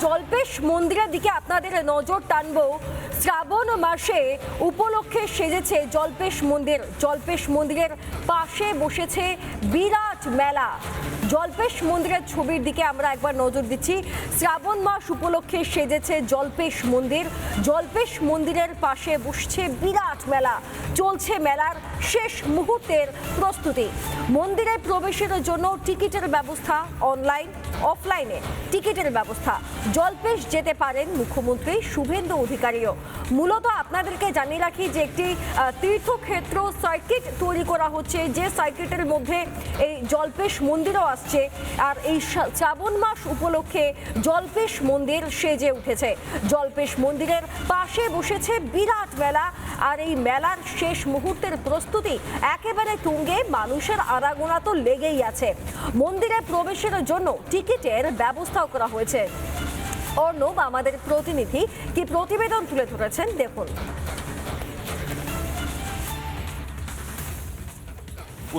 জল্পেশ মন্দিরের দিকে আপনাদের নজর টানবো। শ্রাবণ মাসে উপলক্ষে সেজেছে জল্পেশ মন্দির। জল্পেশ মন্দিরের পাশে বসেছে বিরাট মেলা। জল্পেশ মন্দিরের ছবির দিকে আমরা একবার নজর দিচ্ছি। শ্রাবণ মাস উপলক্ষে সেজেছে জল্পেশ মন্দির। জল্পেশ মন্দিরের পাশে বসছে বিরাট মেলা। চলছে মেলার শেষ মুহূর্তের প্রস্তুতি। মন্দিরে প্রবেশের জন্য টিকিটের ব্যবস্থা, অনলাইন অফলাইনে টিকিটের ব্যবস্থা। জল্পেশ যেতে পারেন মুখ্যমন্ত্রী শুভেন্দু অধিকারীও। মূলত আপনাদেরকে জানিয়ে রাখি যে একটি তীর্থক্ষেত্র সার্কিট তৈরি করা হচ্ছে, যে সার্কিটের মধ্যে এই জল্পেশ মন্দিরও আসছে। আর এই শ্রাবণ মাস উপলক্ষে জল্পেশ মন্দির সেজে উঠেছে। জল্পেশ মন্দিরের পাশে বসেছে বিরাট মেলা। আর এই মেলার শেষ মুহূর্তের প্রস্তুতি একেবারে তুঙ্গে। মানুষের আনাগোনা তো লেগেই আছে। মন্দিরে প্রবেশের জন্য টিকিটের ব্যবস্থাও করা হয়েছে। অর্ণব আমাদের প্রতিনিধি কি প্রতিবেদন তুলে ধরেছেন, দেখুন।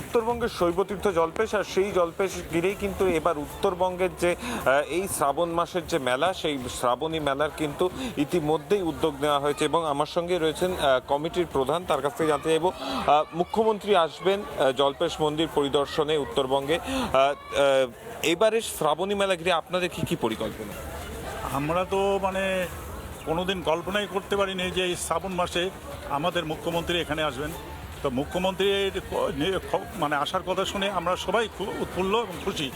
উত্তরবঙ্গের শৈবতীর্থ জল্পেশ, আর সেই জল্পেশ ঘিরেই কিন্তু এবার উত্তরবঙ্গের যে এই শ্রাবণ মাসের যে মেলা, সেই শ্রাবণী মেলার কিন্তু ইতিমধ্যেই উদ্যোগ নেওয়া হয়েছে। এবং আমার সঙ্গে রয়েছেন কমিটির প্রধান, তার কাছ থেকে জানতে চাইব মুখ্যমন্ত্রী আসবেন জল্পেশ মন্দির পরিদর্শনে উত্তরবঙ্গে। এবারে শ্রাবণী মেলা ঘিরে আপনাদের কি পরিকল্পনা? আমরা তো কোনোদিন কল্পনাই করতে পারিনি যে এই শ্রাবণ মাসে আমাদের মুখ্যমন্ত্রী এখানে আসবেন। তো মুখ্যমন্ত্রীর আসার কথা শুনে আমরা সবাই খুব উৎফুল্ল এবং খুশি।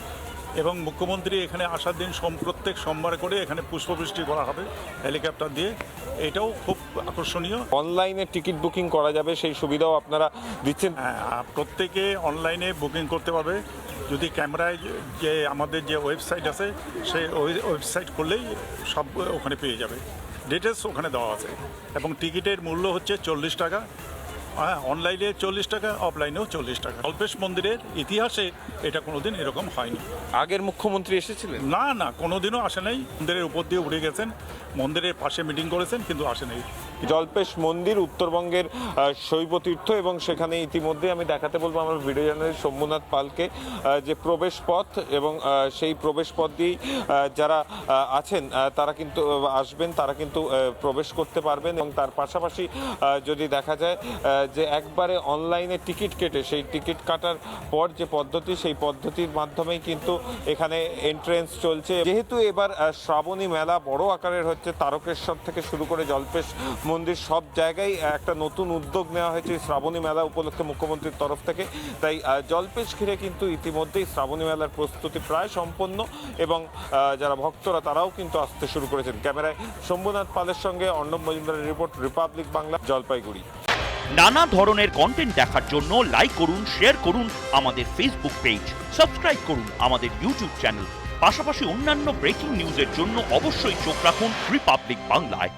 এবং মুখ্যমন্ত্রী এখানে আসার দিন প্রত্যেক সোমবার করে এখানে পুষ্পবৃষ্টি করা হবে হেলিকপ্টার দিয়ে। এটাও খুব আকর্ষণীয়। অনলাইনে টিকিট বুকিং করা যাবে, সেই সুবিধাও আপনারা দিচ্ছেন? হ্যাঁ, প্রত্যেকে অনলাইনে বুকিং করতে পারবে। যদি ক্যামেরায় যে আমাদের যে ওয়েবসাইট আছে, সেই ওয়েবসাইট করলেই সব ওখানে পেয়ে যাবে। ডিটেলস ওখানে দেওয়া আছে। এবং টিকিটের মূল্য হচ্ছে 40 টাকা। হ্যাঁ, অনলাইনে 40 টাকা, অফলাইনেও 40 টাকা। জল্পেশ মন্দিরের ইতিহাসে এটা কোনোদিন এরকম হয়নি। আগের মুখ্যমন্ত্রী এসেছিলেন? না, কোনোদিনও আসে নাই। মন্দিরের উপর দিয়ে উঠে গেছেন, মন্দিরের পাশে মিটিং করেছেন, কিন্তু আসে নাই। জল্পেশ মন্দির উত্তরবঙ্গের শৈবতীর্থ, এবং সেখানে ইতিমধ্যে আমি দেখাতে বলবো আমার ভিডিও জার্নালিস্ট শম্ভুনাথ পালকে যে প্রবেশ পথ, এবং সেই প্রবেশ পথ দিয়েই যারা আছেন তারা কিন্তু আসবেন, তারা কিন্তু প্রবেশ করতে পারবেন। এবং তার পাশাপাশি যদি দেখা যায় যে একবারে অনলাইনে টিকিট কেটে, সেই টিকিট কাটার পর যে পদ্ধতি, সেই পদ্ধতির মাধ্যমেই কিন্তু এখানে এন্ট্রেন্স চলছে। যেহেতু এবার শ্রাবণী মেলা বড় আকারের হচ্ছে, তারকেশ্বর থেকে শুরু করে জল্পেশ মন্দির সব জায়গায় একটা নতুন উদ্যোগ নেওয়া হয়েছে শ্রাবণী মেলা উপলক্ষে মুখ্যমন্ত্রীর তরফ থেকে। তাই জল্পেশ ঘিরে কিন্তু ইতিমধ্যেই শ্রাবণী মেলার প্রস্তুতি প্রায় সম্পন্ন, এবং যারা ভক্তরা তারাও কিন্তু আসতে শুরু করেছেন। ক্যামেরায় শম্ভুনাথ পালের সঙ্গে অর্ণব মজুমদারের রিপোর্ট, রিপাবলিক বাংলা, জলপাইগুড়ি। নানা ধরনের কন্টেন্ট দেখার জন্য লাইক করুন, শেয়ার করুন আমাদের ফেসবুক পেজ, সাবস্ক্রাইব করুন আমাদের ইউটিউব চ্যানেল। পাশাপাশি অন্যান্য ব্রেকিং নিউজের জন্য অবশ্যই চোখ রাখুন রিপাবলিক বাংলায়।